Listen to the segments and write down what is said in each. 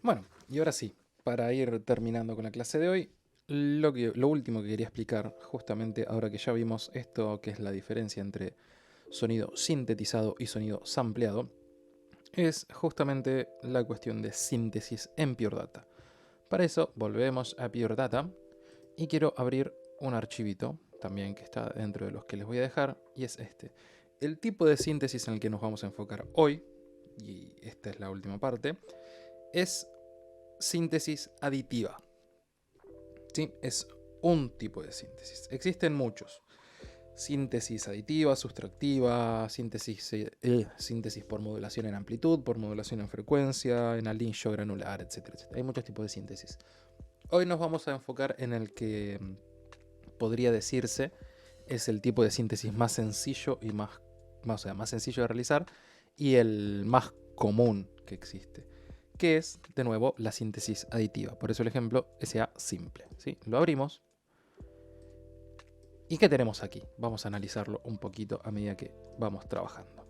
Bueno, y ahora sí, para ir terminando con la clase de hoy, lo último que quería explicar, justamente ahora que ya vimos esto, que es la diferencia entre sonido sintetizado y sonido sampleado, es justamente la cuestión de síntesis en Pure Data. Para eso volvemos a Pure Data y quiero abrir un archivito también que está dentro de los que les voy a dejar, y es este. El tipo de síntesis en el que nos vamos a enfocar hoy, y esta es la última parte, es síntesis aditiva. ¿Sí? Es un tipo de síntesis. Existen muchos. Síntesis aditiva, sustractiva, síntesis por modulación en amplitud, por modulación en frecuencia, en anillo granular, etcétera, etcétera. Hay muchos tipos de síntesis. Hoy nos vamos a enfocar en el que podría decirse es el tipo de síntesis más sencillo y más sencillo de realizar y el más común que existe, que es, de nuevo, la síntesis aditiva. Por eso el ejemplo sea simple. ¿Sí? Lo abrimos. ¿Y qué tenemos aquí? Vamos a analizarlo un poquito a medida que vamos trabajando.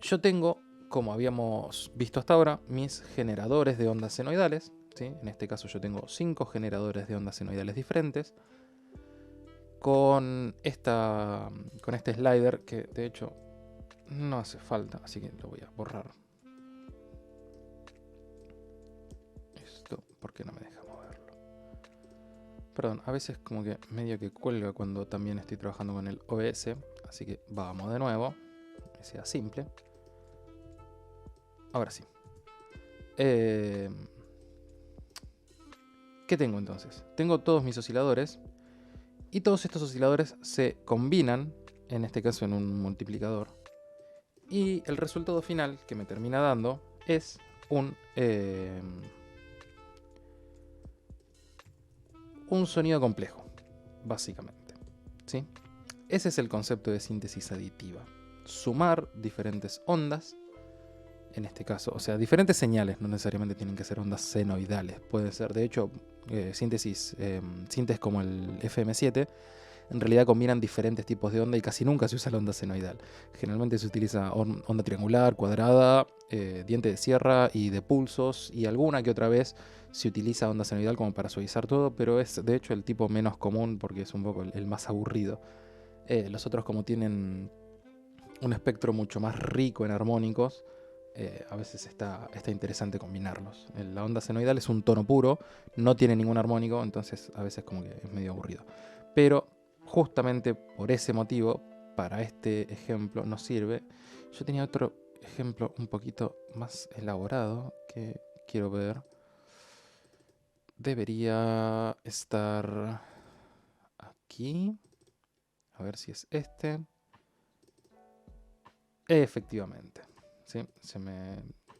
Yo tengo, como habíamos visto hasta ahora, mis generadores de ondas senoidales. ¿Sí? En este caso yo tengo 5 generadores de ondas senoidales diferentes. Con este slider, que de hecho no hace falta, así que lo voy a borrar. Esto, ¿por qué no me deja moverlo? Perdón, a veces como que medio que cuelga cuando también estoy trabajando con el OBS, así que vamos de nuevo, que sea simple. Ahora sí. ¿Qué tengo entonces? Tengo todos mis osciladores y todos estos osciladores se combinan, en este caso en un multiplicador, y el resultado final que me termina dando es un sonido complejo, básicamente. ¿Sí? Ese es el concepto de síntesis aditiva. Sumar diferentes ondas, en este caso, o sea, diferentes señales, no necesariamente tienen que ser ondas senoidales. Puede ser, de hecho, síntesis como el FM7, en realidad combinan diferentes tipos de onda y casi nunca se usa la onda senoidal. Generalmente se utiliza onda triangular, cuadrada, diente de sierra y de pulsos, y alguna que otra vez se utiliza onda senoidal como para suavizar todo, pero es de hecho el tipo menos común porque es un poco el más aburrido. Los otros, como tienen un espectro mucho más rico en armónicos, a veces está interesante combinarlos. La onda senoidal es un tono puro, no tiene ningún armónico, entonces a veces como que es medio aburrido. Pero justamente por ese motivo, para este ejemplo nos sirve. Yo tenía otro ejemplo un poquito más elaborado que quiero ver. Debería estar aquí. A ver si es este. Efectivamente. ¿Sí? Me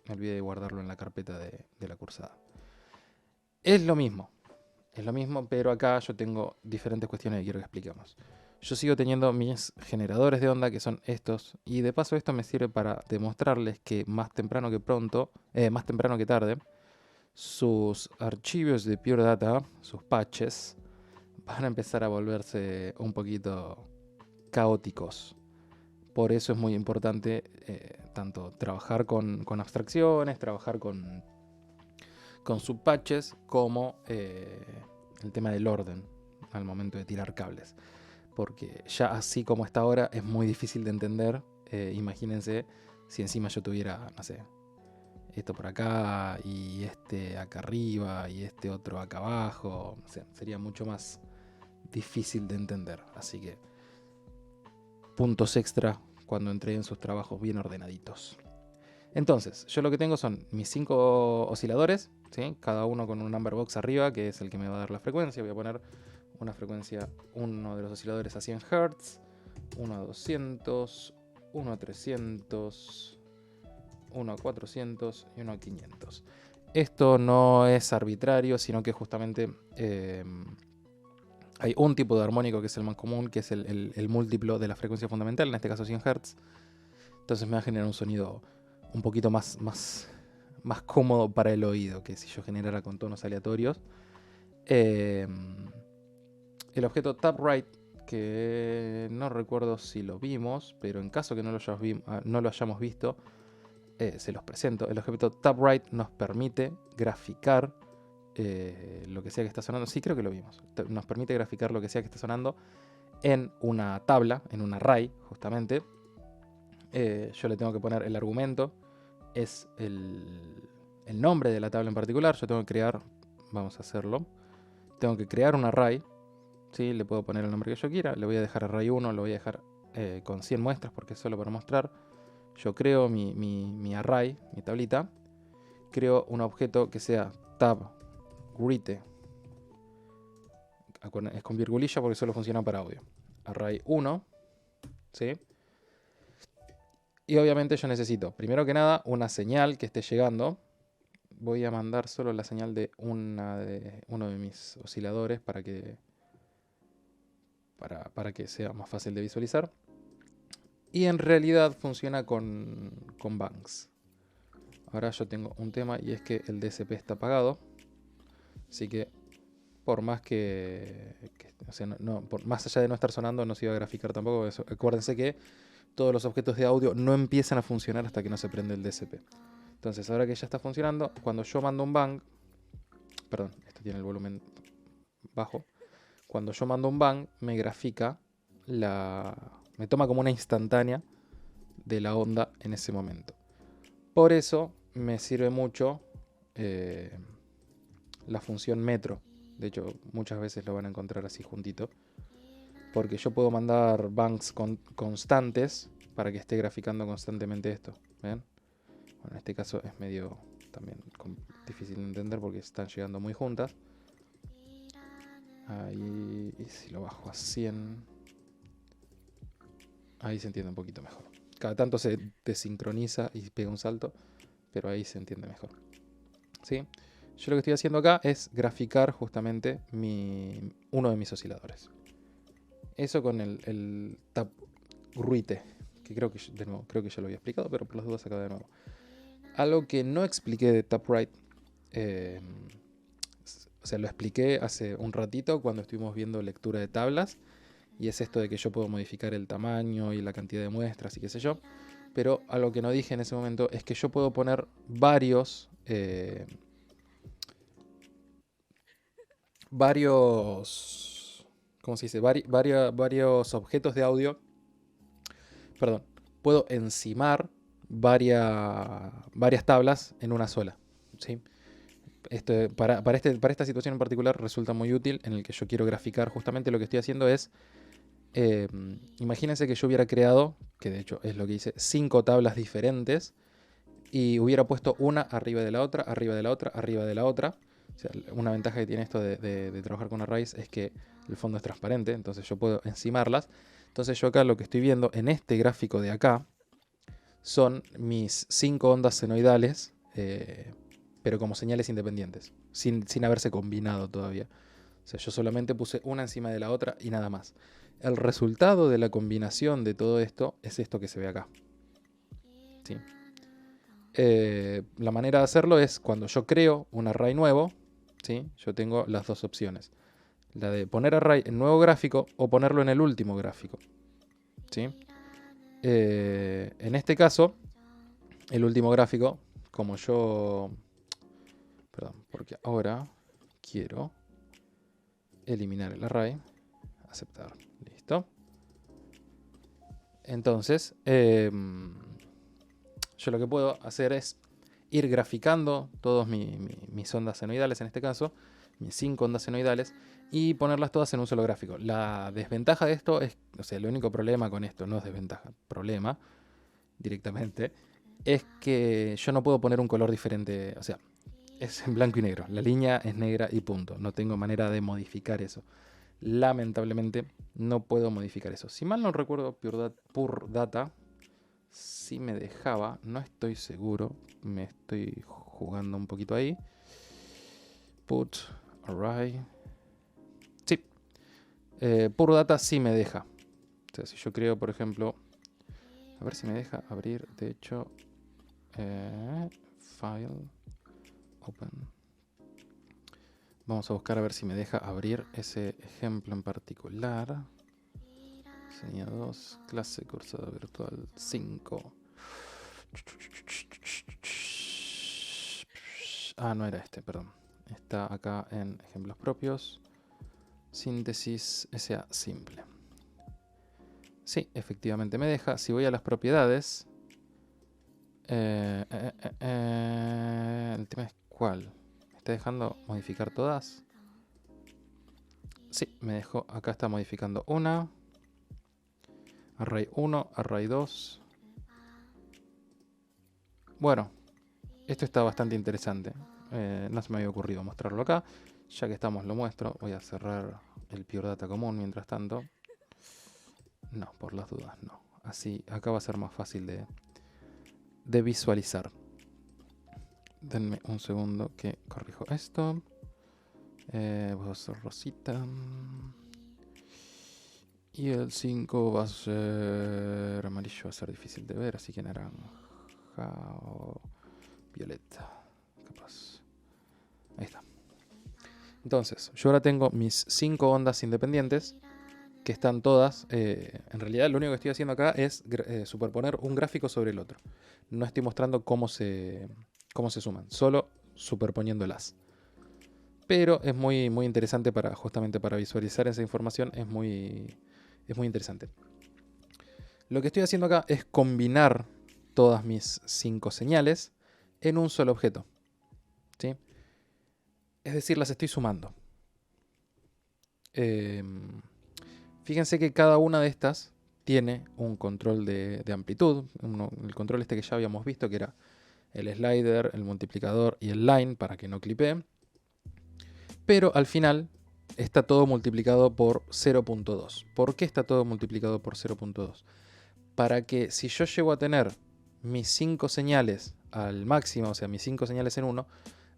olvidé de guardarlo en la carpeta de la cursada. Es lo mismo. Es lo mismo, pero acá yo tengo diferentes cuestiones que quiero que expliquemos. Yo sigo teniendo mis generadores de onda, que son estos, y de paso esto me sirve para demostrarles que más temprano que tarde, sus archivos de Pure Data, sus patches, van a empezar a volverse un poquito caóticos. Por eso es muy importante tanto trabajar con abstracciones, trabajar con subpatches, como el tema del orden al momento de tirar cables. Porque ya así como está ahora es muy difícil de entender. Imagínense si encima yo tuviera, no sé, esto por acá y este acá arriba y este otro acá abajo. O sea, sería mucho más difícil de entender. Así que puntos extra cuando entreguen sus trabajos bien ordenaditos. Entonces, yo lo que tengo son mis 5 osciladores, ¿sí? Cada uno con un number box arriba, que es el que me va a dar la frecuencia. Voy a poner una frecuencia, uno de los osciladores a 100 Hz, uno a 200, uno a 300, uno a 400 y uno a 500. Esto no es arbitrario, sino que justamente hay un tipo de armónico que es el más común, que es el múltiplo de la frecuencia fundamental, en este caso 100 Hz. Entonces me va a generar un sonido un poquito más cómodo para el oído que si yo generara con tonos aleatorios. El objeto TapRite, que no recuerdo si lo vimos, pero en caso que no lo hayamos visto, se los presento. El objeto TabWrite nos permite graficar lo que sea que está sonando. Sí, creo que lo vimos. Nos permite graficar lo que sea que está sonando en una tabla, en un array, justamente. Yo le tengo que poner el argumento, es el nombre de la tabla en particular. Yo tengo que crear, vamos a hacerlo, tengo que crear un array, ¿sí? Le puedo poner el nombre que yo quiera, le voy a dejar array 1, lo voy a dejar con 100 muestras porque es solo para mostrar. Yo creo mi array, mi tablita, creo un objeto que sea TabWrite, es con virgulilla porque solo funciona para audio, array 1, ¿sí? Y obviamente yo necesito, primero que nada, una señal que esté llegando. Voy a mandar solo la señal de uno de mis osciladores para que sea más fácil de visualizar. Y en realidad funciona con bangs. Ahora yo tengo un tema y es que el DSP está apagado. Así que por más o sea, más allá de no estar sonando, no se iba a graficar tampoco. Acuérdense que todos los objetos de audio no empiezan a funcionar hasta que no se prende el DSP. Entonces, ahora que ya está funcionando, cuando yo mando un bang, perdón, esto tiene el volumen bajo. Cuando yo mando un bang, me grafica me toma como una instantánea de la onda en ese momento. Por eso me sirve mucho la función metro. De hecho, muchas veces lo van a encontrar así juntito. Porque yo puedo mandar bangs constantes para que esté graficando constantemente esto. ¿Ven? Bueno, en este caso es medio también difícil de entender porque están llegando muy juntas. Ahí, y si lo bajo a 100, ahí se entiende un poquito mejor. Cada tanto se desincroniza y pega un salto, pero ahí se entiende mejor. ¿Sí? Yo lo que estoy haciendo acá es graficar justamente uno de mis osciladores. Eso con el TabWrite, que creo que ya lo había explicado, pero por las dudas acá de nuevo. Algo que no expliqué de TabWrite, o sea, lo expliqué hace un ratito cuando estuvimos viendo lectura de tablas, y es esto de que yo puedo modificar el tamaño y la cantidad de muestras y qué sé yo. Pero algo que no dije en ese momento es que yo puedo poner varios ¿cómo se dice? Varios objetos de audio. Perdón, puedo encimar varias tablas en una sola, ¿sí? Para esta situación en particular resulta muy útil, en el que yo quiero graficar. Justamente lo que estoy haciendo es, imagínense que yo hubiera creado, que de hecho es lo que hice, 5 tablas diferentes y hubiera puesto una arriba de la otra, arriba de la otra, arriba de la otra. O sea, una ventaja que tiene esto de trabajar con arrays es que el fondo es transparente, entonces yo puedo encimarlas. Entonces yo acá lo que estoy viendo en este gráfico de acá son mis 5 ondas senoidales, pero como señales independientes, sin haberse combinado todavía. O sea, yo solamente puse una encima de la otra y nada más. El resultado de la combinación de todo esto es esto que se ve acá. ¿Sí? La manera de hacerlo es cuando yo creo un array nuevo, ¿sí? Yo tengo las dos opciones. La de poner array en nuevo gráfico o ponerlo en el último gráfico. ¿Sí? En este caso, el último gráfico, como yo... Perdón, porque ahora quiero eliminar el array. Aceptar. Listo. Entonces, yo lo que puedo hacer es ir graficando todas mis ondas senoidales, en este caso, mis 5 ondas senoidales, y ponerlas todas en un solo gráfico. La desventaja de esto es, o sea, el único problema con esto, no es desventaja, problema directamente, es que yo no puedo poner un color diferente, o sea, es en blanco y negro, la línea es negra y punto, no tengo manera de modificar eso. Lamentablemente no puedo modificar eso. Si mal no recuerdo, Pure Data sí me dejaba, no estoy seguro, me estoy jugando un poquito ahí. Put array. Sí, Pure Data sí me deja. O sea, si yo creo, por ejemplo, a ver si me deja abrir, de hecho, file, open. Vamos a buscar a ver si me deja abrir ese ejemplo en particular. Diseño 2, clase cursor virtual 5. Ah, no era este, perdón. Está acá en ejemplos propios. Síntesis SA simple. Sí, efectivamente me deja. Si voy a las propiedades... el tema es ¿cuál? ¿Me está dejando modificar todas? Sí, me dejó. Acá está modificando una. Array 1, array 2. Bueno, esto está bastante interesante. No se me había ocurrido mostrarlo acá. Ya que estamos lo muestro. Voy a cerrar el Pure Data común mientras tanto. No, por las dudas no. Así acá va a ser más fácil de visualizar. Denme un segundo que corrijo esto. Voy a hacer rosita. Y el 5 va a ser amarillo, va a ser difícil de ver, así que naranja o violeta. Capaz. Ahí está. Entonces, yo ahora tengo mis 5 ondas independientes que están todas. En realidad, lo único que estoy haciendo acá es superponer un gráfico sobre el otro. No estoy mostrando cómo se suman, solo superponiéndolas. Pero es muy, muy interesante justamente para visualizar esa información. Es muy interesante. Lo que estoy haciendo acá es combinar todas mis 5 señales en un solo objeto. ¿Sí? Es decir, las estoy sumando. Fíjense que cada una de estas tiene un control de amplitud. El control este que ya habíamos visto, que era el slider, el multiplicador y el line, para que no clipee. Pero al final está todo multiplicado por 0.2. ¿Por qué está todo multiplicado por 0.2? Para que si yo llego a tener mis 5 señales al máximo, o sea, mis 5 señales en 1,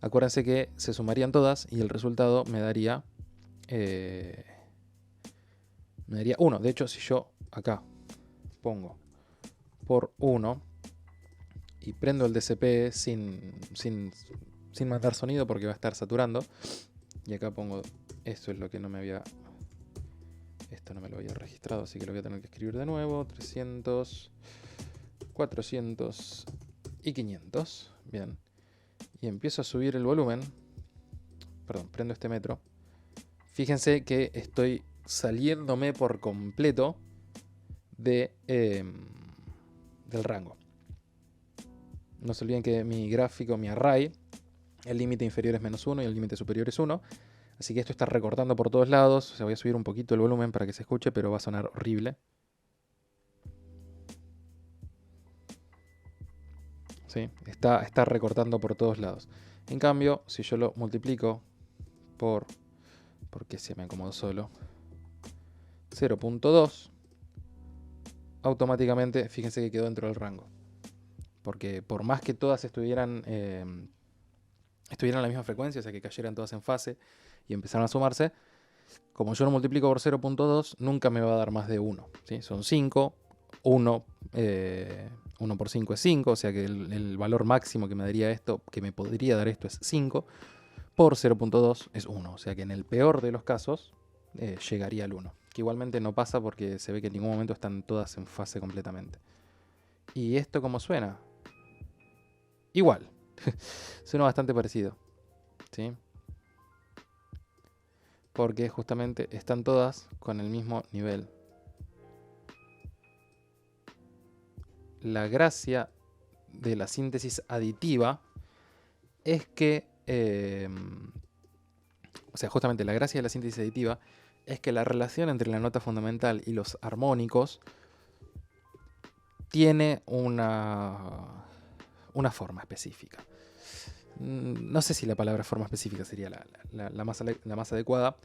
acuérdense que se sumarían todas y el resultado me daría 1. De hecho, si yo acá pongo por 1 y prendo el DCP sin mandar sonido porque va a estar saturando, y acá pongo, esto es lo que no me había... Esto no me lo había registrado, así que lo voy a tener que escribir de nuevo. 300, 400 y 500. Bien. Y empiezo a subir el volumen. Perdón, prendo este metro. Fíjense que estoy saliéndome por completo del rango. No se olviden que mi gráfico, mi array, el límite inferior es -1 y el límite superior es 1. Así que esto está recortando por todos lados. O sea, voy a subir un poquito el volumen para que se escuche, pero va a sonar horrible. ¿Sí? Está recortando por todos lados. En cambio, si yo lo multiplico por... porque se me acomodó solo. 0.2. Automáticamente, fíjense que quedó dentro del rango. Porque por más que todas estuvieran a la misma frecuencia, o sea que cayeran todas en fase y empezaron a sumarse, como yo lo multiplico por 0.2, nunca me va a dar más de 1. ¿Sí? Son 5, 1 por 5 es 5, o sea que el valor máximo que me daría esto, que me podría dar esto, es 5, por 0.2 es 1, o sea que en el peor de los casos llegaría al 1, que igualmente no pasa porque se ve que en ningún momento están todas en fase completamente. ¿Y esto cómo suena? Igual, suena bastante parecido, ¿sí? Porque justamente están todas con el mismo nivel. La gracia de la síntesis aditiva es que, o sea, justamente la gracia de la síntesis aditiva es que la relación entre la nota fundamental y los armónicos tiene una forma específica. No sé si la palabra forma específica sería la más adecuada,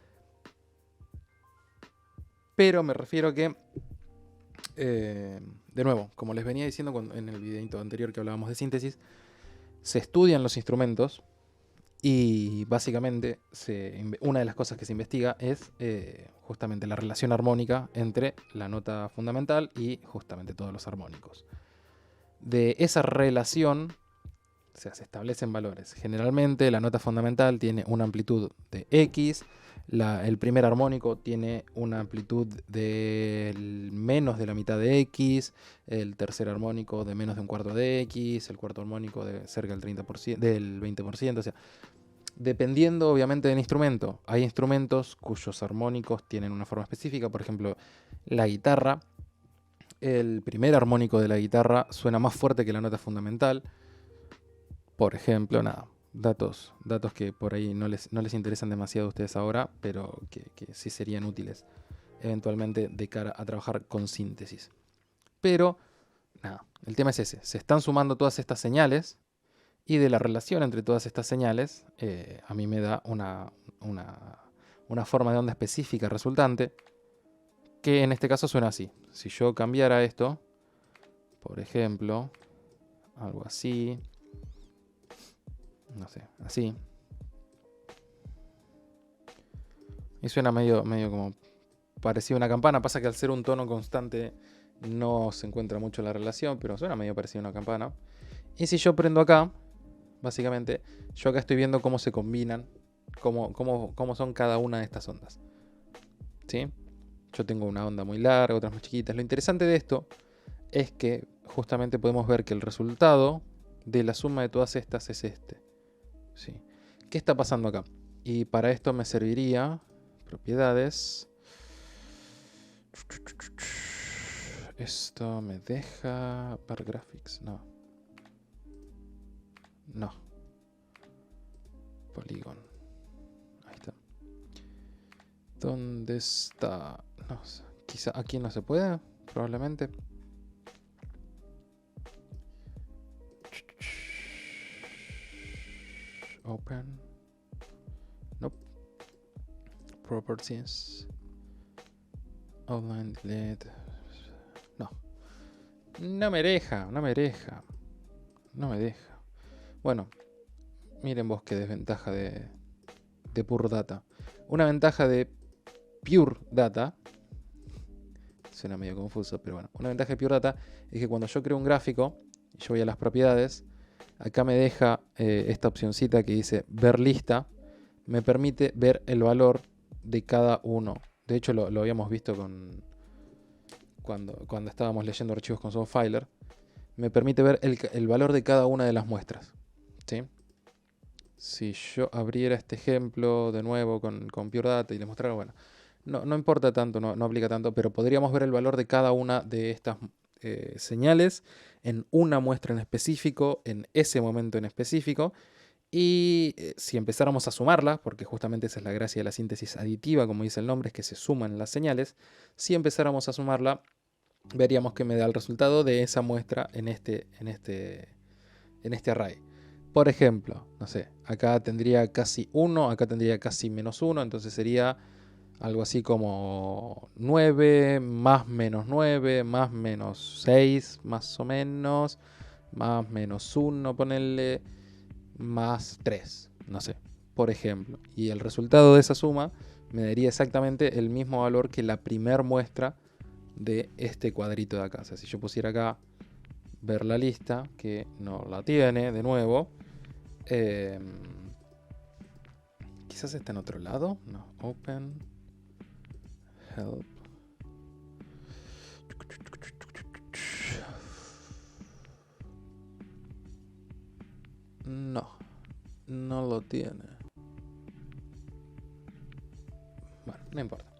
pero me refiero a que, de nuevo, como les venía diciendo en el videito anterior que hablábamos de síntesis, se estudian los instrumentos y básicamente una de las cosas que se investiga es justamente la relación armónica entre la nota fundamental y justamente todos los armónicos. De esa relación O sea, se establecen valores. Generalmente la nota fundamental tiene una amplitud de X, el primer armónico tiene una amplitud de menos de la mitad de X, el tercer armónico de menos de un cuarto de X, el cuarto armónico de cerca del 30%, del 20%, o sea, dependiendo obviamente del instrumento. Hay instrumentos cuyos armónicos tienen una forma específica, por ejemplo, la guitarra. El primer armónico de la guitarra suena más fuerte que la nota fundamental. Por ejemplo, nada, datos que por ahí no les interesan demasiado a ustedes ahora, pero que sí serían útiles eventualmente de cara a trabajar con síntesis. Pero, nada, el tema es ese. Se están sumando todas estas señales y de la relación entre todas estas señales a mí me da una forma de onda específica resultante que en este caso suena así. Si yo cambiara esto, por ejemplo, algo así, no sé, así. Y suena medio como parecido a una campana. Pasa que al ser un tono constante no se encuentra mucho la relación, pero suena medio parecido a una campana. Y si yo prendo acá, básicamente, yo acá estoy viendo cómo se combinan, cómo son cada una de estas ondas. ¿Sí? Yo tengo una onda muy larga, otras más chiquitas. Lo interesante de esto es que justamente podemos ver que el resultado de la suma de todas estas es este. ¿Sí? ¿Qué está pasando acá? Y para esto me serviría propiedades. Esto me deja bar graphics, no. Polygon. Ahí está. ¿Dónde está? No sé. Quizá aquí no se puede, probablemente. Open. Nope. Properties. Outline delete. No. No me deja. Bueno, miren vos qué desventaja de Pure Data. Una ventaja de Pure Data, suena medio confuso, pero bueno, una ventaja de Pure Data es que cuando yo creo un gráfico, yo voy a las propiedades, acá me deja esta opcioncita que dice ver lista, me permite ver el valor de cada uno. De hecho lo habíamos visto cuando estábamos leyendo archivos con Softfiler. Me permite ver el valor de cada una de las muestras. ¿Sí? Si yo abriera este ejemplo de nuevo con Pure Data y les mostrara, bueno, no importa tanto, no aplica tanto, pero podríamos ver el valor de cada una de estas señales en una muestra en específico, en ese momento en específico. Y si empezáramos a sumarlas, porque justamente esa es la gracia de la síntesis aditiva, como dice el nombre, es que se suman las señales. Si empezáramos a sumarla, veríamos que me da el resultado de esa muestra en este array. Por ejemplo, no sé, acá tendría casi 1, acá tendría casi menos 1, entonces sería algo así como 9 más menos 9 más menos 6 más o menos, más menos 1, ponerle, más 3, no sé, por ejemplo. Y el resultado de esa suma me daría exactamente el mismo valor que la primer muestra de este cuadrito de acá. O sea, si yo pusiera acá ver la lista, que no la tiene, de nuevo, quizás está en otro lado. No, open, help. No lo tiene. Bueno, no importa.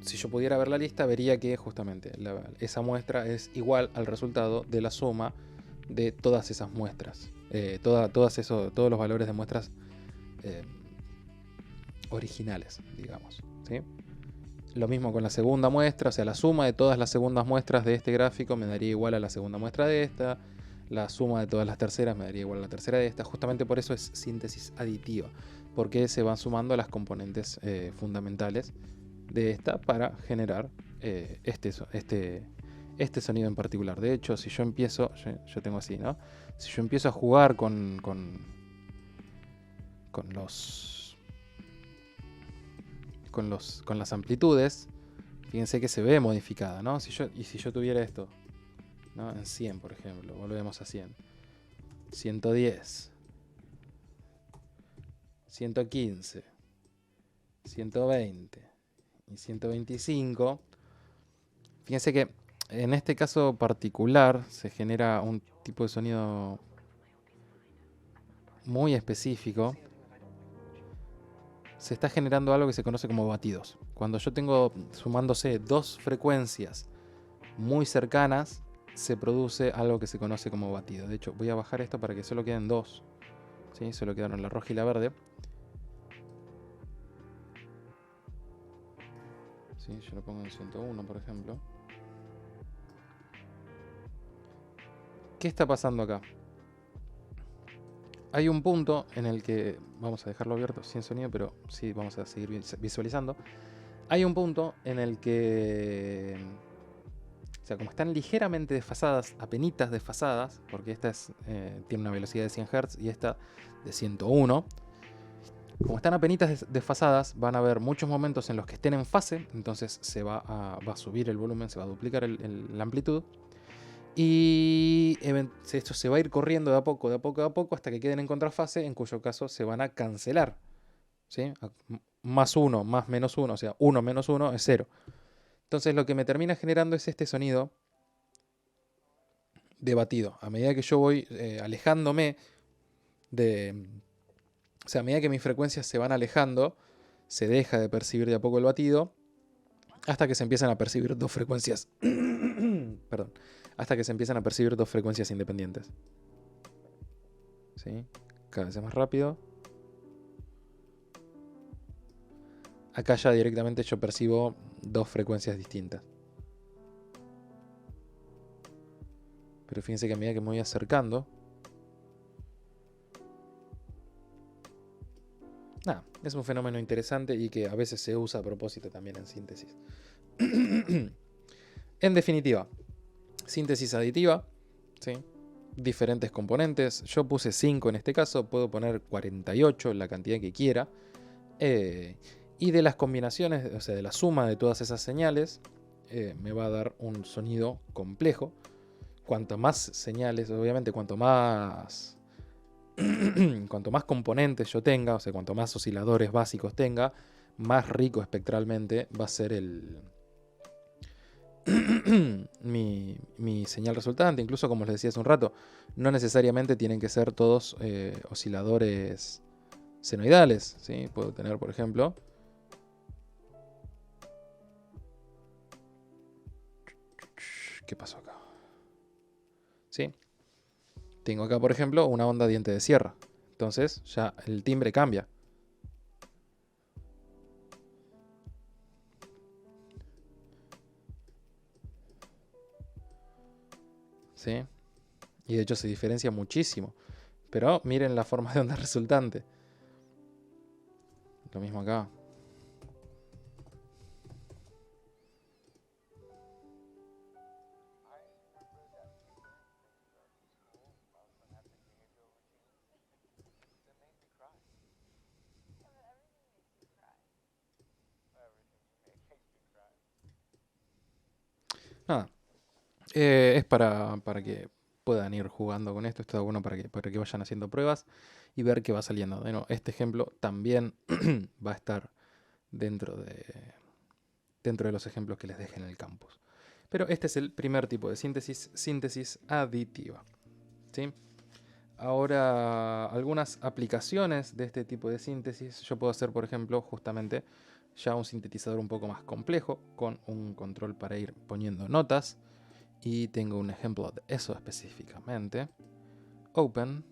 Si yo pudiera ver la lista, vería que justamente esa muestra es igual al resultado de la suma de todas esas muestras. Todos los valores de muestras originales, digamos. ¿Sí? Lo mismo con la segunda muestra, o sea, la suma de todas las segundas muestras de este gráfico me daría igual a la segunda muestra de esta. La suma de todas las terceras me daría igual a la tercera de esta. Justamente por eso es síntesis aditiva, porque se van sumando las componentes fundamentales de esta para generar este sonido en particular. De hecho, si yo empiezo, yo tengo así, ¿no? Si yo empiezo a jugar con las amplitudes, fíjense que se ve modificada, ¿no? Si yo tuviera esto, ¿no? En 100, por ejemplo, volvemos a 100. 110, 115, 120 y 125. Fíjense que en este caso particular se genera un tipo de sonido muy específico. Se está generando algo que se conoce como batidos. Cuando yo tengo sumándose dos frecuencias muy cercanas, se produce algo que se conoce como batido. De hecho, voy a bajar esto para que solo queden dos. ¿Sí? Solo quedaron la roja y la verde. ¿Sí? Yo lo pongo en 101, por ejemplo. ¿Qué está pasando acá? Hay un punto en el que, vamos a dejarlo abierto sin sonido, pero sí vamos a seguir visualizando. Hay un punto en el que, o sea, como están ligeramente desfasadas, apenitas desfasadas, porque esta tiene una velocidad de 100 Hz y esta de 101. Como están apenitas desfasadas, van a haber muchos momentos en los que estén en fase, entonces se va a subir el volumen, se va a duplicar la amplitud. Y esto se va a ir corriendo de a poco, hasta que queden en contrafase, en cuyo caso se van a cancelar. ¿Sí? Más 1, más menos 1, o sea, 1 menos 1 es 0. Entonces lo que me termina generando es este sonido de batido. A medida que yo voy alejándome de... O sea, a medida que mis frecuencias se van alejando, se deja de percibir de a poco el batido, hasta que se empiezan a percibir dos frecuencias. Perdón. Hasta que se empiezan a percibir dos frecuencias independientes. ¿Sí? Cada vez más rápido. Acá ya directamente yo percibo dos frecuencias distintas. Pero fíjense que a medida que me voy acercando... Nada, es un fenómeno interesante y que a veces se usa a propósito también en síntesis. En definitiva, síntesis aditiva, ¿sí? Diferentes componentes. Yo puse 5 en este caso, puedo poner 48, la cantidad que quiera. Y de las combinaciones, o sea, de la suma de todas esas señales, me va a dar un sonido complejo. Cuanto más señales, obviamente, cuanto más componentes yo tenga, o sea, cuanto más osciladores básicos tenga, más rico espectralmente va a ser mi señal resultante. Incluso, como les decía hace un rato, no necesariamente tienen que ser todos osciladores senoidales, ¿sí? Puedo tener, por ejemplo, ¿qué pasó acá? ¿Sí? Tengo acá, por ejemplo, una onda diente de sierra. Entonces ya el timbre cambia. ¿Sí? Y de hecho se diferencia muchísimo. Pero miren la forma de onda resultante. Lo mismo acá. Nada. Es para que puedan ir jugando con esto. Esto está bueno para que vayan haciendo pruebas y ver qué va saliendo. Bueno, este ejemplo también va a estar dentro de los ejemplos que les deje en el campus. Pero este es el primer tipo de síntesis aditiva. ¿Sí? Ahora, algunas aplicaciones de este tipo de síntesis. Yo puedo hacer, por ejemplo, justamente ya un sintetizador un poco más complejo, con un control para ir poniendo notas. Y tengo un ejemplo de eso específicamente. Open.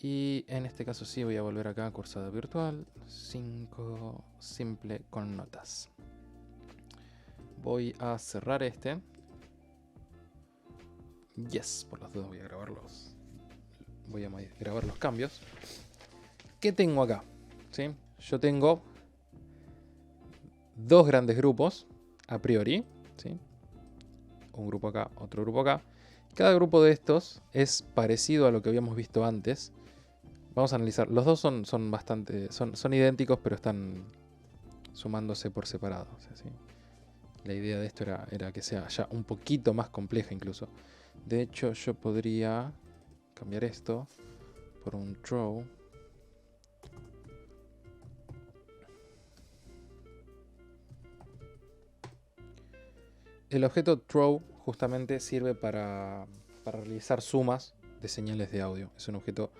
Y en este caso sí voy a volver acá a cursada virtual. 5 simple con notas. Voy a cerrar este. Yes, por las dudas voy a grabarlos. Voy a grabar los cambios. ¿Qué tengo acá? ¿Sí? Yo tengo dos grandes grupos a priori. ¿Sí? Un grupo acá, otro grupo acá. Cada grupo de estos es parecido a lo que habíamos visto antes. Vamos a analizar. Los dos son bastante. Son idénticos, pero están sumándose por separado. ¿Sí? La idea de esto era que sea ya un poquito más compleja incluso. De hecho, yo podría cambiar esto por un throw. El objeto throw justamente sirve para realizar sumas de señales de audio. Es un objeto...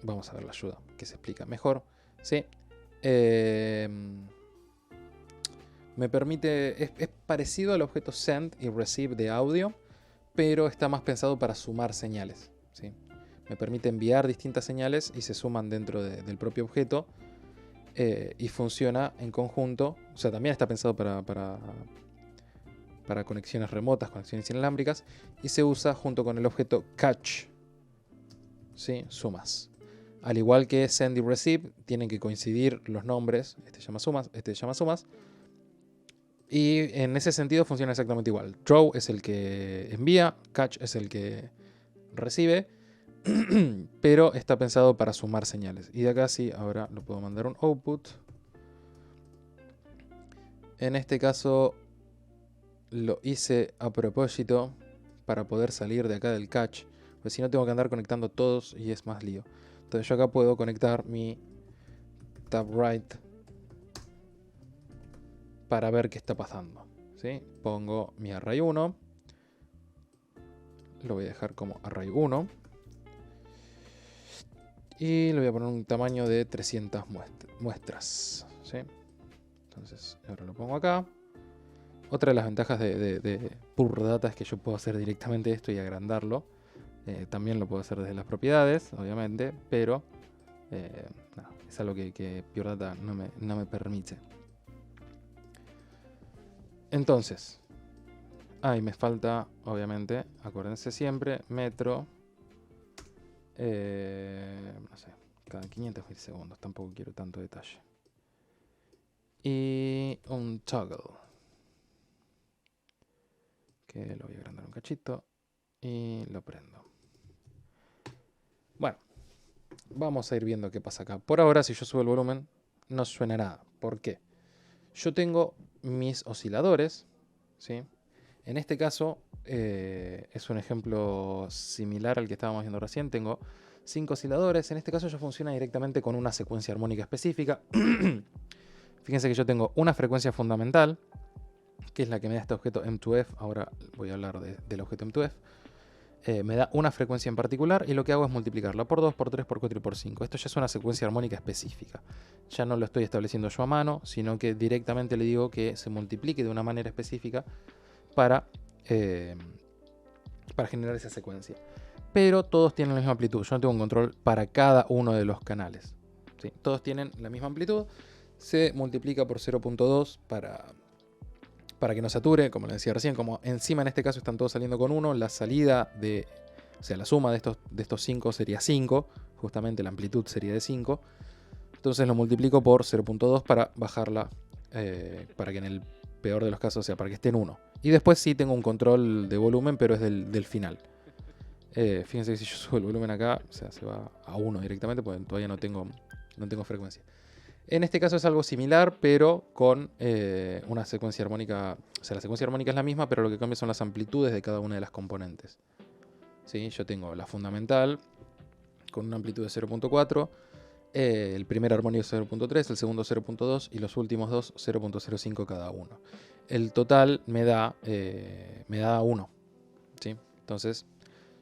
Vamos a ver la ayuda, que se explica mejor. ¿Sí? Me permite... Es parecido al objeto send y receive de audio, pero está más pensado para sumar señales. ¿Sí? Me permite enviar distintas señales y se suman dentro del propio objeto. Y funciona en conjunto. O sea, también está pensado para conexiones remotas, conexiones inalámbricas, y se usa junto con el objeto catch, ¿sí? Sumas. Al igual que send y receive, tienen que coincidir los nombres, este llama sumas, este llama sumas, y en ese sentido funciona exactamente igual. Throw es el que envía, catch es el que recibe, pero está pensado para sumar señales. Y de acá sí, ahora lo puedo mandar un output. En este caso lo hice a propósito para poder salir de acá del catch, porque si no tengo que andar conectando todos y es más lío. Entonces yo acá puedo conectar mi tab right para ver qué está pasando, ¿sí? Pongo mi array 1, lo voy a dejar como array 1 y le voy a poner un tamaño de 300 muestras, ¿sí? Entonces ahora lo pongo acá. Otra de las ventajas de Pure Data es que yo puedo hacer directamente esto y agrandarlo. También lo puedo hacer desde las propiedades, obviamente, pero no, es algo que Pure Data no me permite. Entonces, ahí me falta, obviamente, acuérdense siempre, metro, no sé, cada 500 milisegundos, tampoco quiero tanto detalle. Y un toggle, que lo voy a agrandar un cachito y lo prendo. Bueno, vamos a ir viendo qué pasa acá. Por ahora, si yo subo el volumen, no suena nada. ¿Por qué? Yo tengo mis osciladores, ¿sí? En este caso, es un ejemplo similar al que estábamos viendo recién. Tengo 5 osciladores. En este caso, ya funciona directamente con una secuencia armónica específica. Fíjense que yo tengo una frecuencia fundamental, que es la que me da este objeto M2F. Ahora voy a hablar del objeto M2F. Me da una frecuencia en particular y lo que hago es multiplicarla por 2, por 3, por 4 y por 5. Esto ya es una secuencia armónica específica. Ya no lo estoy estableciendo yo a mano, sino que directamente le digo que se multiplique de una manera específica para generar esa secuencia. Pero todos tienen la misma amplitud. Yo no tengo un control para cada uno de los canales, ¿sí? Todos tienen la misma amplitud. Se multiplica por 0.2 para que no sature, como les decía recién. Como encima en este caso están todos saliendo con 1, la salida de... O sea, la suma de estos 5 sería 5. Justamente la amplitud sería de 5. Entonces lo multiplico por 0.2 para bajarla, para que en el peor de los casos, o sea, para que esté en 1. Y después sí tengo un control de volumen, pero es del final. Fíjense que si yo subo el volumen acá, o sea, se va a 1 directamente, porque todavía no tengo frecuencia. En este caso es algo similar, pero con una secuencia armónica. O sea, la secuencia armónica es la misma, pero lo que cambia son las amplitudes de cada una de las componentes. ¿Sí? Yo tengo la fundamental con una amplitud de 0.4. El primer armónico 0.3, el segundo 0.2 y los últimos dos 0.05 cada uno. El total me da 1. ¿Sí? Entonces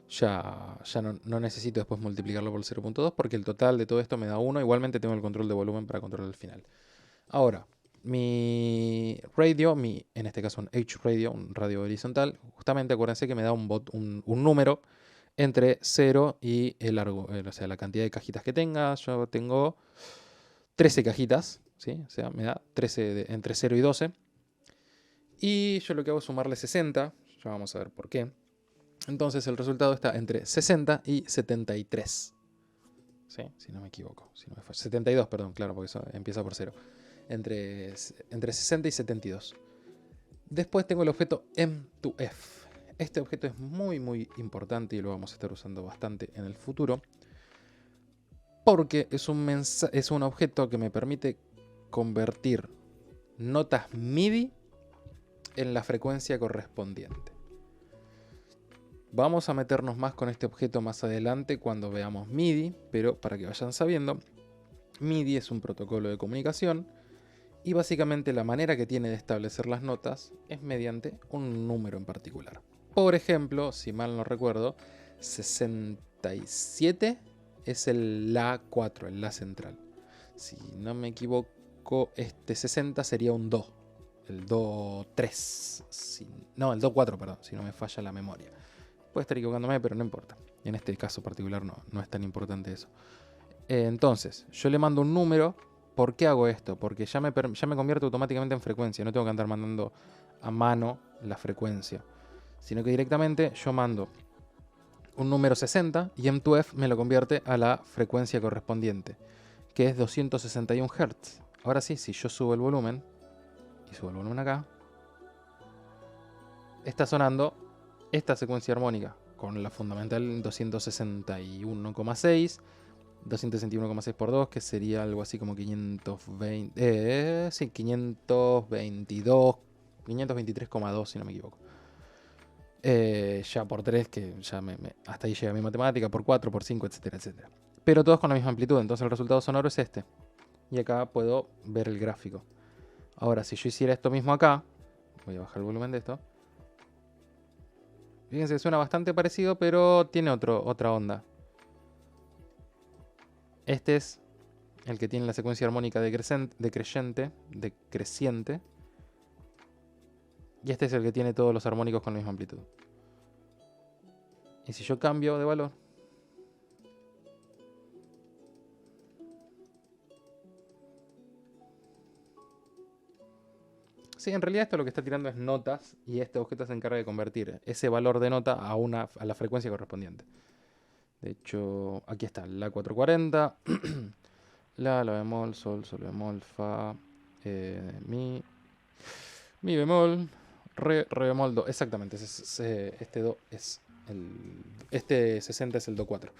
ya no necesito después multiplicarlo por el 0.2 porque el total de todo esto me da 1. Igualmente tengo el control de volumen para controlar el final. Ahora, mi radio, en este caso un H-radio, un radio horizontal, justamente acuérdense que me da un número entre 0 y el largo, o sea, la cantidad de cajitas que tenga. Yo tengo 13 cajitas, ¿sí? O sea, me da 13 entre 0 y 12. Y yo lo que hago es sumarle 60, ya vamos a ver por qué. Entonces el resultado está entre 60 y 73. ¿Sí? Si no me equivoco. Si no me 72, perdón, claro, porque eso empieza por 0. Entre 60 y 72. Después tengo el objeto M2F. Este objeto es muy importante y lo vamos a estar usando bastante en el futuro. Porque es un objeto que me permite convertir notas MIDI en la frecuencia correspondiente. Vamos a meternos más con este objeto más adelante cuando veamos MIDI, pero para que vayan sabiendo, MIDI es un protocolo de comunicación y básicamente la manera que tiene de establecer las notas es mediante un número en particular. Por ejemplo, si mal no recuerdo, 67 es el La4, el La central. Si no me equivoco, este 60 sería un Do, el Do3. No, el Do4, perdón, si no me falla la memoria. Puede estar equivocándome, pero no importa. En este caso particular no es tan importante eso. Entonces, yo le mando un número. ¿Por qué hago esto? Porque ya me convierto automáticamente en frecuencia. No tengo que andar mandando a mano la frecuencia. Sino que directamente yo mando un número 60 y M2F me lo convierte a la frecuencia correspondiente, que es 261 Hz. Ahora sí, si yo subo el volumen, y subo el volumen acá, está sonando esta secuencia armónica con la fundamental 261,6, 261,6 por 2, que sería algo así como 520, sí, 522, 523,2 si no me equivoco. Ya por 3, que ya hasta ahí llega mi matemática, por 4, por 5, etcétera, etcétera. Pero todos con la misma amplitud, entonces el resultado sonoro es este. Y acá puedo ver el gráfico. Ahora, si yo hiciera esto mismo acá, voy a bajar el volumen de esto. Fíjense, suena bastante parecido, pero tiene otra onda. Este es el que tiene la secuencia armónica decreciente. Y este es el que tiene todos los armónicos con la misma amplitud. Y si yo cambio de valor, sí, en realidad esto lo que está tirando es notas y este objeto se encarga de convertir ese valor de nota a la frecuencia correspondiente. De hecho, aquí está, la 440, la bemol, sol bemol, fa, mi bemol, re bemol, do. Exactamente, este do es este 60 es el do 4.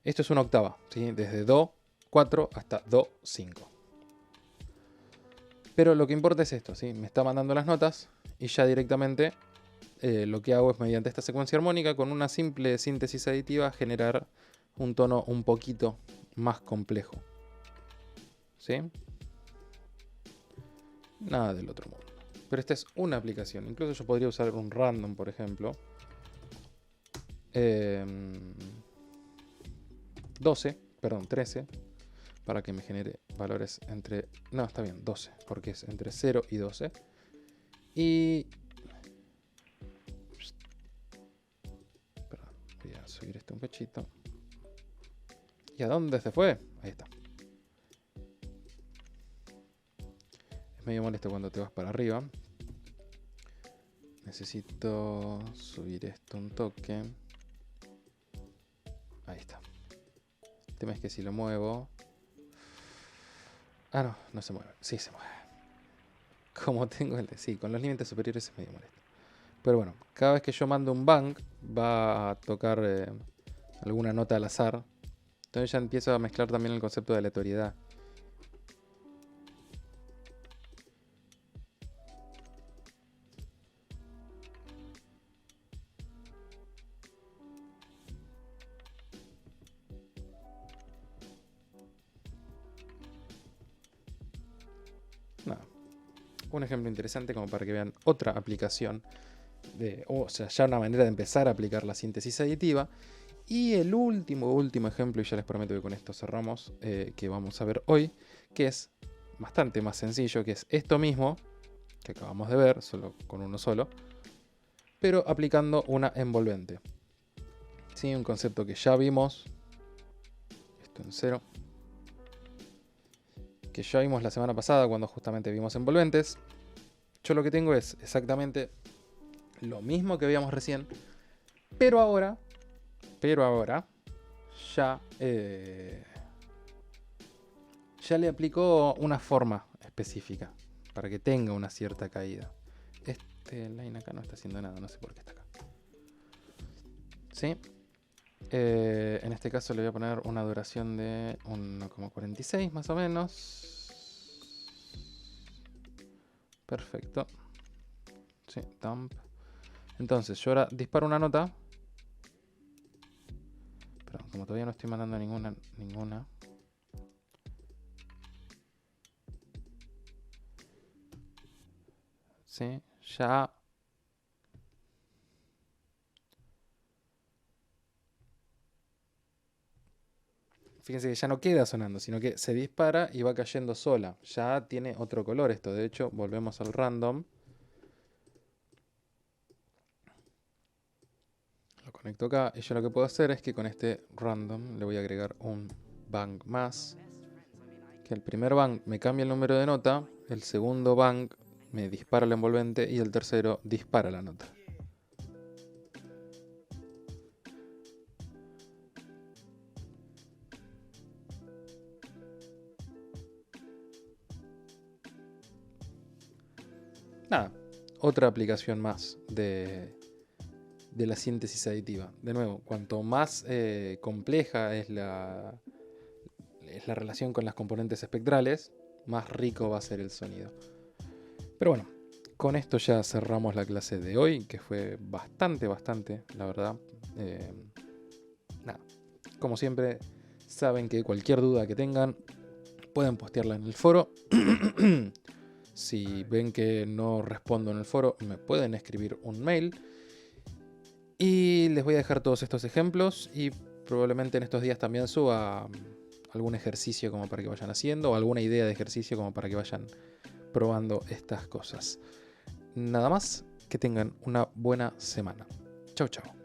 Esto es una octava, ¿sí? Desde do 4 hasta do 5. Pero lo que importa es esto, ¿sí? Me está mandando las notas y ya directamente lo que hago es mediante esta secuencia armónica con una simple síntesis aditiva generar un tono un poquito más complejo. ¿Sí? Nada del otro mundo. Pero esta es una aplicación. Incluso yo podría usar un random, por ejemplo. 13, para que me genere valores entre... No, está bien, 12, porque es entre 0 y 12. Y... Perdón, voy a subir esto un cachito. ¿Y a dónde se fue? Ahí está. Es medio molesto cuando te vas para arriba. Necesito subir esto un toque. Ahí está. El tema es que si lo muevo... Ah, no se mueve. Sí, se mueve. Como tengo el... Sí, con los límites superiores es medio molesto. Pero bueno, cada vez que yo mando un bang, va a tocar alguna nota al azar. Entonces ya empiezo a mezclar también el concepto de aleatoriedad. Nada. Un ejemplo interesante como para que vean otra aplicación. O sea, ya una manera de empezar a aplicar la síntesis aditiva. Y el último ejemplo, y ya les prometo que con esto cerramos, que vamos a ver hoy, que es bastante más sencillo, que es esto mismo que acabamos de ver, solo con uno solo, pero aplicando una envolvente. ¿Sí? Un concepto que ya vimos, esto en 0, que ya vimos la semana pasada cuando justamente vimos envolventes. Yo lo que tengo es exactamente lo mismo que veíamos recién, pero ahora ya le aplicó una forma específica para que tenga una cierta caída. Este line acá no está haciendo nada, no sé por qué está acá. ¿Sí? En este caso le voy a poner una duración de 1,46 más o menos. Perfecto. Sí, dump. Entonces, yo ahora disparo una nota. Pero como todavía no estoy mandando ninguna. Sí, ya. Fíjense que ya no queda sonando, sino que se dispara y va cayendo sola. Ya tiene otro color esto. De hecho, volvemos al random. Lo conecto acá y yo lo que puedo hacer es que con este random le voy a agregar un bang más. Que el primer bang me cambia el número de nota, el segundo bang me dispara el envolvente y el tercero dispara la nota. Nada, otra aplicación más de la síntesis aditiva. De nuevo, cuanto más compleja es la relación con las componentes espectrales, más rico va a ser el sonido. Pero bueno, con esto ya cerramos la clase de hoy, que fue bastante, la verdad. Nada, como siempre, saben que cualquier duda que tengan, pueden postearla en el foro. Si ven que no respondo en el foro, me pueden escribir un mail. Y les voy a dejar todos estos ejemplos y probablemente en estos días también suba algún ejercicio como para que vayan haciendo o alguna idea de ejercicio como para que vayan probando estas cosas. Nada más, que tengan una buena semana. Chau, chau.